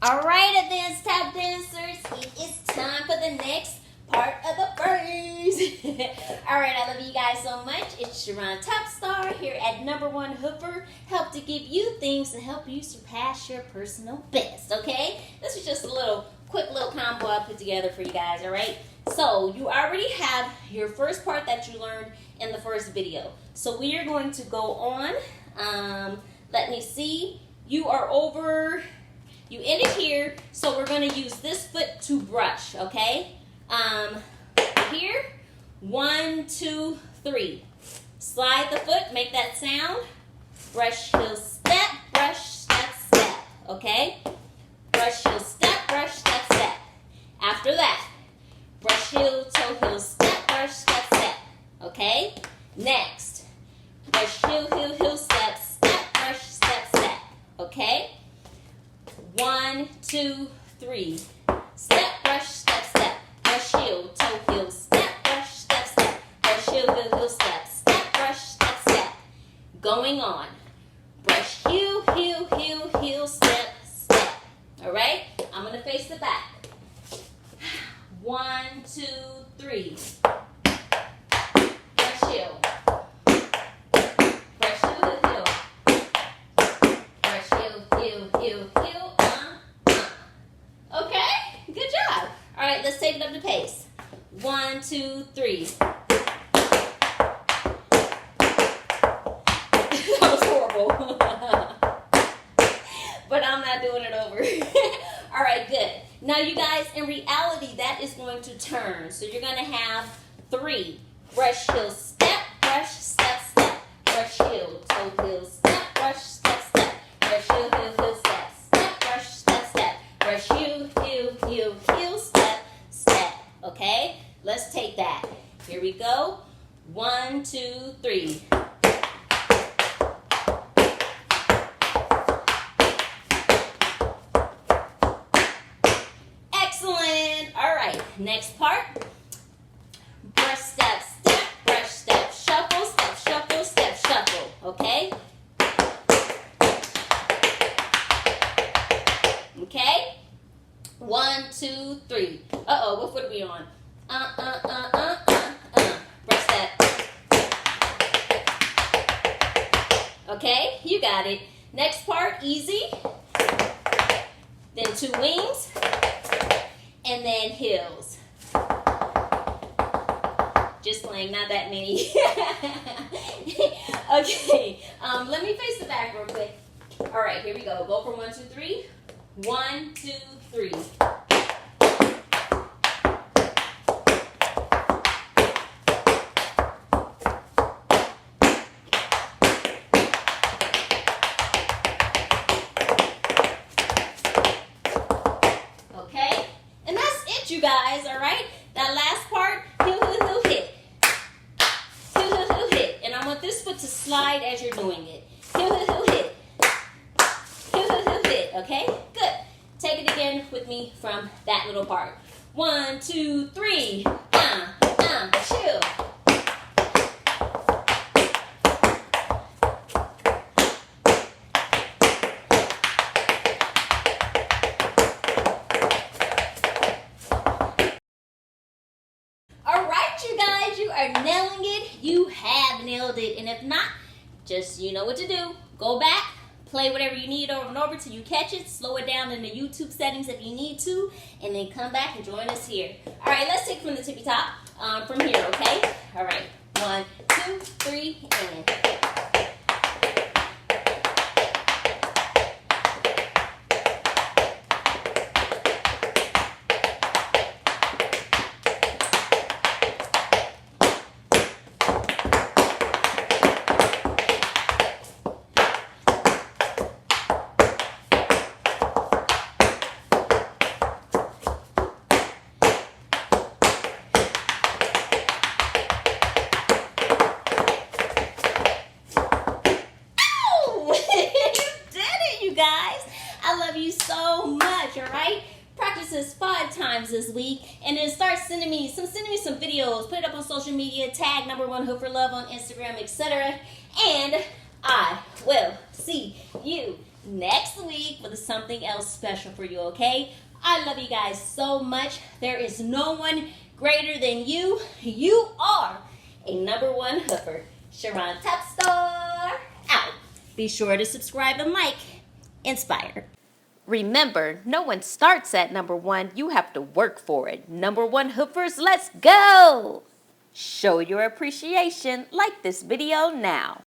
All right, advanced tap dancers, it is time for the next part of the phrase. All right, I love you guys so much. It's Charon Tap Star here at #1 Hoofer. Help to give you things to help you surpass your personal best, okay? This is just a quick little combo I put together for you guys, all right? So you already have your first part that you learned in the first video. So we are going to go on. Let me see. You are over... You ended here, so we're going to use this foot to brush, okay? Here, 1, 2, 3. Slide the foot, make that sound. Brush, heel, step, brush, step, step, okay? Brush, heel, step, brush, step, step. After that, brush, heel, toe, heel, step, brush, step, step, okay? Next, brush, heel, heel, heel, step, step, brush, step, step, okay? 1, 2, 3. Step, brush, step, step. Brush, heel, toe, heel, step, brush, step, step. Brush, heel, heel, heel, step, step, brush, step, step. Going on. Brush, heel, heel, heel, heel, step, step. All right? I'm going to face the back. 1, 2, 3. Brush, heel. Brush, heel, heel, heel. Brush, heel, heel, heel, heel. Okay, good job. All right, let's take it up to pace. 1, 2, 3. That was horrible. But I'm not doing it over. All right, good. Now, you guys, in reality, that is going to turn. So you're going to have 3. Brush, heel, step, brush, step, step. Brush, heel, toe, heel, step, brush, step, step. Brush, heel, heel, heel, step, step, brush, step, step. Brush, heel, heel, heel, heel, step, step. Okay? Let's take that. Here we go. 1, 2, 3. Excellent. All right. Next part. Brush, step, step, brush, step, shuffle, step, shuffle, step, shuffle. Okay? Okay? 1, 2, 3. Uh-oh, what foot are we on? Brush that. Okay, you got it. Next part, easy. Then 2 wings. And then heels. Just playing, not that many. Okay, let me face the back real quick. All right, here we go. Go for 1, 2, 3. 1, 2, 3. Okay, and that's it, you guys. All right, that last part, heel, heel, heel, hit. Heel, heel, heel, hit. And I want this foot to slide as you're doing it. Heel, heel, heel, hit. Heel, heel, heel, hit. Okay, good. Take it again with me from that little part. 1, 2, 3. Chill. All right, you guys, you are nailing it. You have nailed it. And if not, just you know what to do. Go back. Play whatever you need over and over till you catch it. Slow it down in the YouTube settings if you need to. And then come back and join us here. All right, let's take from the tippy top. From here, okay? All right. 1, 2, 3, and... so much, all right? Practice this 5 times this week, and then start sending me some videos. Put it up on social media. Tag #1 Hoofer Love on Instagram, etc. And I will see you next week with something else special for you, okay? I love you guys so much. There is no one greater than you. You are a #1 hoofer. Charon Tap Star out. Be sure to subscribe and like. Inspire. Remember, no one starts at #1. You have to work for it. #1 hoofers, let's go! Show your appreciation. Like this video now.